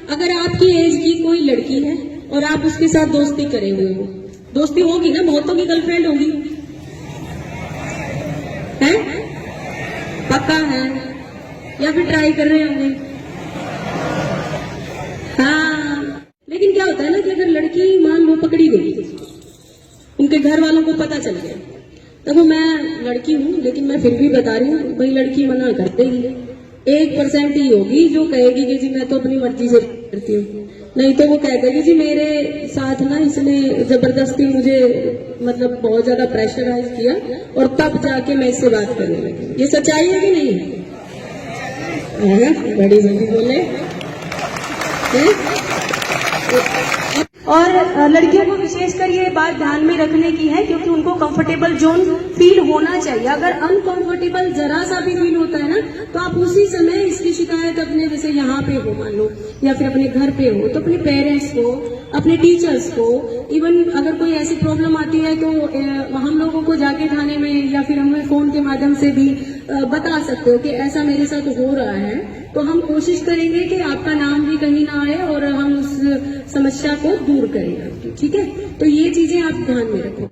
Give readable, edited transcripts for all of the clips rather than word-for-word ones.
अगर आपकी एज की कोई लड़की है और आप उसके साथ दोस्ती करे हुए हो, दोस्ती होगी ना, बहुतों की गर्लफ्रेंड होगी, है पक्का है, या फिर ट्राई कर रहे होंगे। हाँ, लेकिन क्या होता है ना कि अगर लड़की मान लो पकड़ी गई, उनके घर वालों को पता चल गया, देखो मैं लड़की हूं लेकिन मैं फिर भी बता रही हूँ, भाई लड़की मना करते ही 1% ही होगी जो कहेगी कि जी मैं तो अपनी मर्जी से करती हूँ, नहीं तो वो कह देगी जी मेरे साथ ना इसने जबरदस्ती मुझे मतलब बहुत ज्यादा प्रेशराइज किया और तब जाके मैं इससे बात करने लगी। ये सच्चाई है कि नहीं है? बड़ी जल्दी बोले। और लड़कियों को विशेषकर ये बात ध्यान में रखने की है क्योंकि उनको कंफर्टेबल जोन फील होना चाहिए। अगर अनकंफर्टेबल जरा सा भी फील होता है ना तो आप उसी समय इसकी शिकायत अपने जैसे यहाँ पे हो मान लो या फिर अपने घर पे हो तो अपने पेरेंट्स को, अपने टीचर्स को, इवन अगर कोई ऐसी प्रॉब्लम आती है तो हम लोगों को जाके थाने में या फिर हमें फोन के माध्यम से भी बता सकते हो कि ऐसा मेरे साथ हो रहा है, तो हम कोशिश करेंगे कि आपका नाम भी कहीं ना आए और हम उस समस्या को दूर करेंगे। ठीक है, तो ये चीजें आप ध्यान में रखो।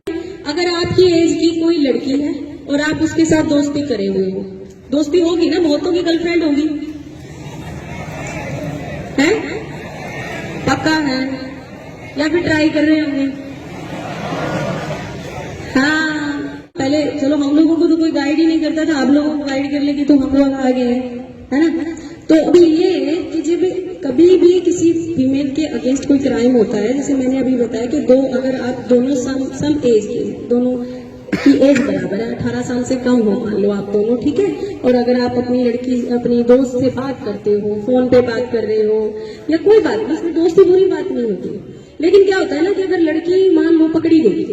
अगर आपकी एज की कोई लड़की है और आप उसके साथ दोस्ती करे हुए हो, दोस्ती होगी ना, बहुतों की गर्लफ्रेंड होगी, है पक्का है, या फिर ट्राई कर रहे होंगे। हाँ, पहले चलो हम लोगों को तो कोई गाइड ही नहीं करता था, आप लोगों को गाइड कर लेगी तो हम लोग आगे हैं, है ना। तो अभी ये कि जब कभी भी किसी फीमेल के अगेंस्ट कोई क्राइम होता है, जैसे मैंने अभी बताया कि अगर आप दोनों सम एज के, दोनों की एज बराबर है, 18 साल से कम हो मान लो आप दोनों, ठीक है, और अगर आप अपनी लड़की अपनी दोस्त से बात करते हो, फोन पे बात कर रहे हो या कोई बात नहीं, उसमें दोस्ती बुरी बात नहीं होती। लेकिन क्या होता है ना कि अगर लड़की मान लो पकड़ी गई,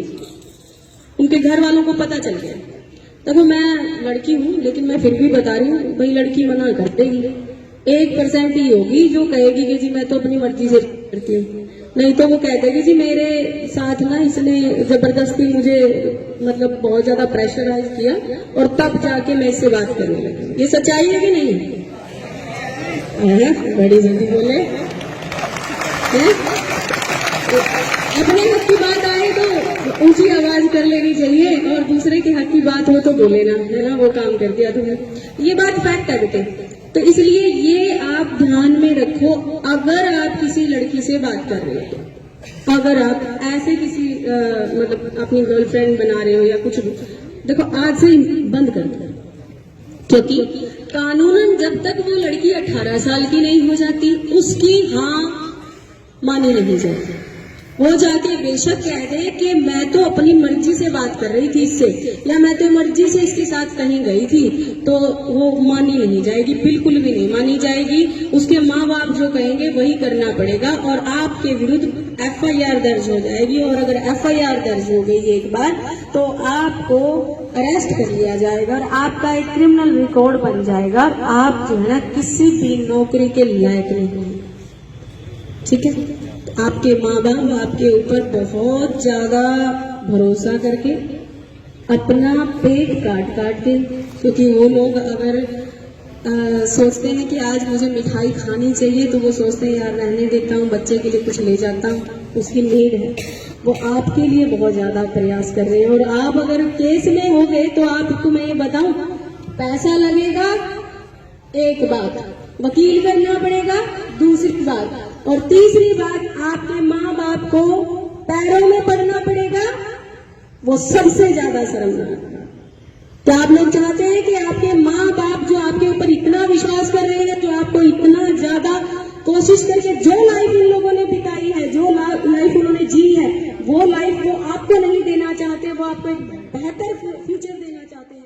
उनके घर वालों को पता चल गया, देखो मैं लड़की हूं लेकिन मैं फिर भी बता रही हूँ, भाई लड़की मना करते ही 1% ही होगी जो कहेगी कि जी मैं तो अपनी मर्जी से करती हूँ, नहीं तो वो कह देगी जी मेरे साथ ना इसने जबरदस्ती मुझे मतलब बहुत ज्यादा प्रेशराइज किया और तब जाके मैं इससे बात करने लगी। ये सच्चाई है कि नहीं है? बड़ी जल्दी बोले। अपने हक की बात आए तो ऊंची आवाज कर लेनी चाहिए और दूसरे के हक की बात हो तो बोले ना, है ना, वो काम कर दिया तुमने। ये बात फैक्ट है बेटे, तो इसलिए ये आप ध्यान में रखो। अगर आप किसी लड़की से बात कर रहे हो, अगर आप ऐसे किसी मतलब अपनी गर्लफ्रेंड बना रहे हो या कुछ भी, देखो आज से बंद कर दो, क्योंकि कानूनन जब तक वो लड़की 18 साल की नहीं हो जाती उसकी हाँ मानी नहीं जाती। वो जाके बेशक कह दे कि मैं तो अपनी मर्जी से बात कर रही थी इससे, या मैं तो मर्जी से इसके साथ कहीं गई थी, तो वो मानी नहीं जाएगी, बिल्कुल भी नहीं मानी जाएगी। उसके माँ बाप जो कहेंगे वही करना पड़ेगा और आपके विरुद्ध FIR दर्ज हो जाएगी। और अगर FIR दर्ज हो गई एक बार तो आपको अरेस्ट कर लिया जाएगा और आपका एक क्रिमिनल रिकॉर्ड बन जाएगा। आप जो है ना किसी भी नौकरी के लायक नहीं, ठीक है। आपके माँ बाप आपके ऊपर बहुत ज्यादा भरोसा करके अपना पेट काट के, क्योंकि वो लोग अगर सोचते हैं कि आज मुझे मिठाई खानी चाहिए तो वो सोचते हैं यार रहने देता हूँ, बच्चे के लिए कुछ ले जाता हूँ, उसकी नीड है, वो आपके लिए बहुत ज्यादा प्रयास कर रहे हैं। और आप अगर केस में हो गए तो आपको मैं ये बताऊं, पैसा लगेगा एक बात, वकील करना पड़ेगा दूसरी बात, और तीसरी बात आपके माँ बाप को पैरों में पड़ना पड़ेगा, वो सबसे ज्यादा शर्मनाक। क्या आप लोग चाहते हैं कि आपके माँ बाप जो आपके ऊपर इतना विश्वास कर रहे हैं, जो आपको इतना ज्यादा कोशिश करके जो लाइफ उन लोगों ने बिताई है, जो लाइफ उन्होंने जी है, वो लाइफ वो आपको नहीं देना चाहते, वो आपको एक बेहतर फ्यूचर देना चाहते हैं।